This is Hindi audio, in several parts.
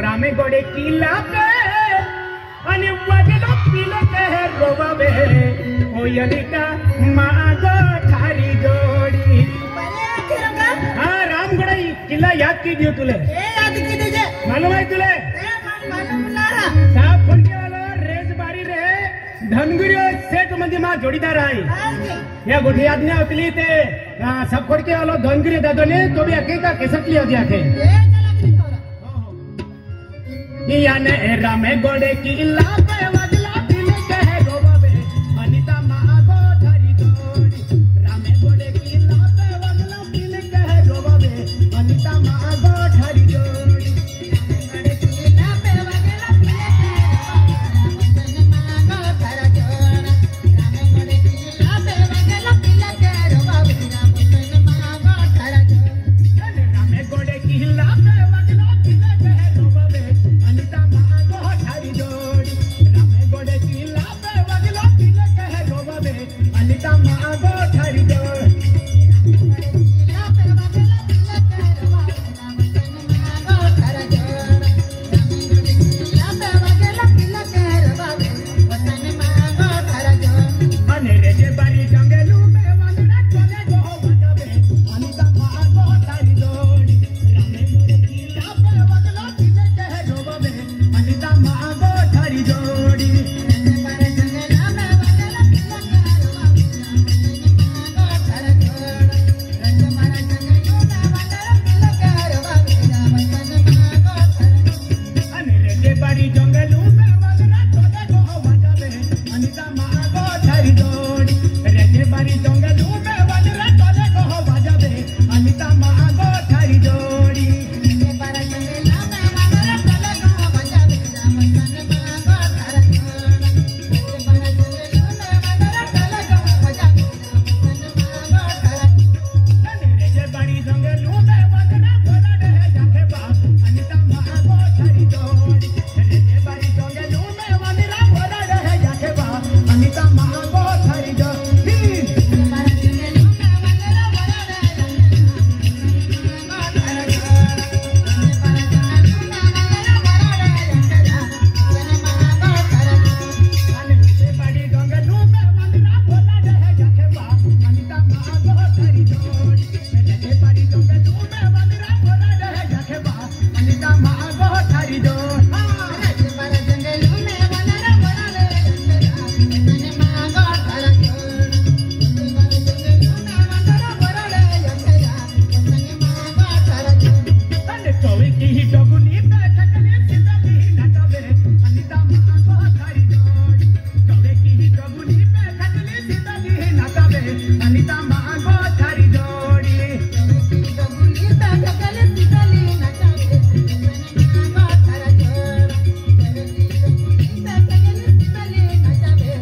रामे गोडे किल्ला पे आणि वागेलो पिले के रोबाबे ओ यदिका मागो थारी जोडी हा रामगड किल्ला याद कीजिए तुले याद कीजिए मालूम है तुले मालूम लारा साहब फुडके वाला रेज बारी रे धनगुरी सेठ मध्ये मा जोडीदार आहे या गोठी आदमी होतली ते सब फुडके वाला धनगुरी दादोने तो भी अके का केसटली होती आखे याने रामे गोडे किल्ला पे वागला पिले के रोबाबे अनिता मागो थारी जोडी रामे गोडे किल्ला पे वागला पिले के रोबाबे अनिता मागो थारी जोडी गोडे किल्ला पे वागला पिले के मागो थारा जोड रामे गोडे किल्ला पे वागला पिले के रोबाबे मागो थारा जोड रामे गोडे किल्ला पे वागला पिले के रोबाबे अनिता मागो थारी जोडी रामे गोडे किल्ला पे वागला पिले के रोबाबे अनिता मागो थारी जोडी किल्ला पे वागला पिले के रोबाबे मागो थारा जोड रामे गोडे किल्ला पे वागला पिले के रोबाबे मागो थारा जोड अने रे जे बारी जंगलू में वांदरा चले गो बजाबे अनिता मागो थारी जोडी रामे गोडे किल्ला पे वागला पिले के रोबाबे अनिता मागो थारी जोडी मारे जंगला में वागला पिले के रोबाबे मागो थारा जोड रंग मारा जंगलू में वागला पिले के रोबाबे मागो थारा जोड अने रे जे बारी जंगलू में वांदरा चले गो बजाबे अनिता मागो थारी जोडी रे जे बारी जंगलू में वांदरा चले गो बजाबे अनिता मागो थारी जोडी मारा जंगला में वागला चले गो बजाबे मागो थारा जोड मारा जंगलू में वागला चले गो बजाबे मागो थारा जोड अने रे जे बारी जंगलू में वांदरा बोला रे जाके बा अनिता मागो थारी जोडी रे जे बारी जंगलू में वांदरा बोला रे जाके बा अनिता मागो थारी जोडी मारा जंगलू में वागला बोला रे मागो थारा जोड मारा जंगलू में वागला बोला रे मागो थारा जोड अने रे बारी जंगलू में वांदरा बोला रे जाके बा अनिता मागो थारी जोडी रे जे बारी जंगलू में वांदरा बोला रे जाके बा अनिता मागो थारी जोडी मारा जंगलू में वागला बोला रे मागो थारा जोड मारा जंगलू में वागला बोला रे मागो थारा जोड अने चोवी की ही डगुनी पे ठकले सिंदली नटवे अनिता मागो थारी जोडी चोवी की ही डगुनी पे ठकले सिंदली नटवे अनिता मागो थारी जोडी डगुली पे ठकले सिंदली नटवे मागो थारा जोड डगुली पे ठकले सिंदली नटवे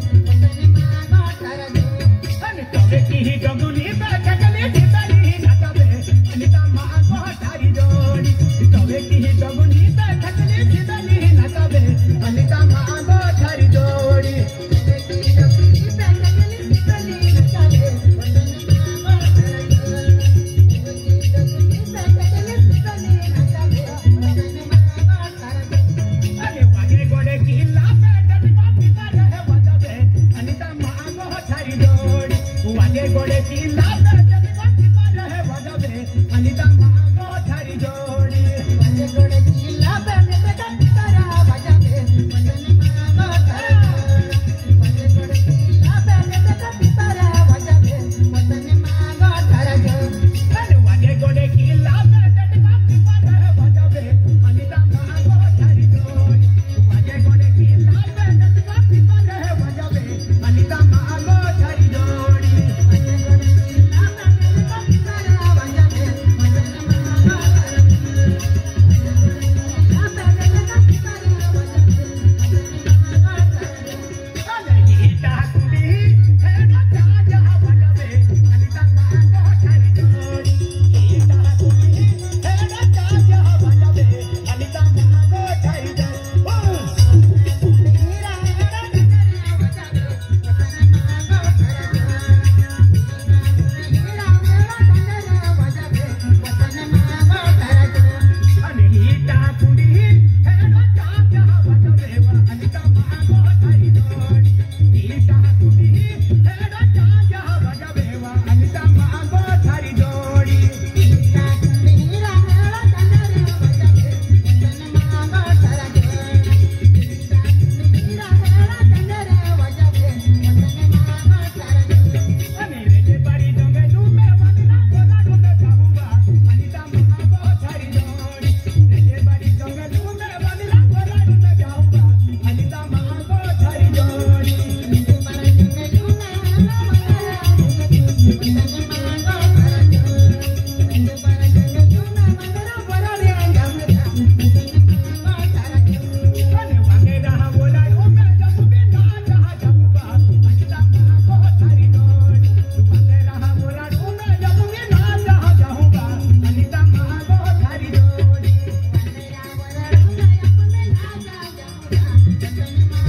मागो थारा जोड अने चोवी की ही डगुनी पे ठकले सिंदली नटवे अनिता मागो थारी जोडी चोवी की ही डगुनी पे ठकले सिंदली नटवे अनिता मागो थारी जोडी डगुली पे ठकले सिंदली नटवे मागो थारा जोड डगुली पे ठकले सिंदली नटवे मागो थारा जोड अने वागे गोडे किल्ला पे डटका पिता रहे बजाबे अनिता मागो थारी जोडी वागे गोडे किल्ला पे डटका पिता रहे बजाबे अनिता मागो थारी जोडी वागे गोडे किल्ला पे डटका पिता रहे बजाबे मागो थारा जोड वागे गोडे किल्ला पे डटका पिता रहे बजाबे मागो थारा जोड अने वागे गोडे किल्ला पे डटका पिता रहे बजाबे अनिता मागो थारी जोडी वागे गोडे किल्ला पे डटका पिता रहे बजाबे अनिता मागो थारी जोडी वागे गोडे किल्ला पे डटका पिता रहे बजाबे मुसलमान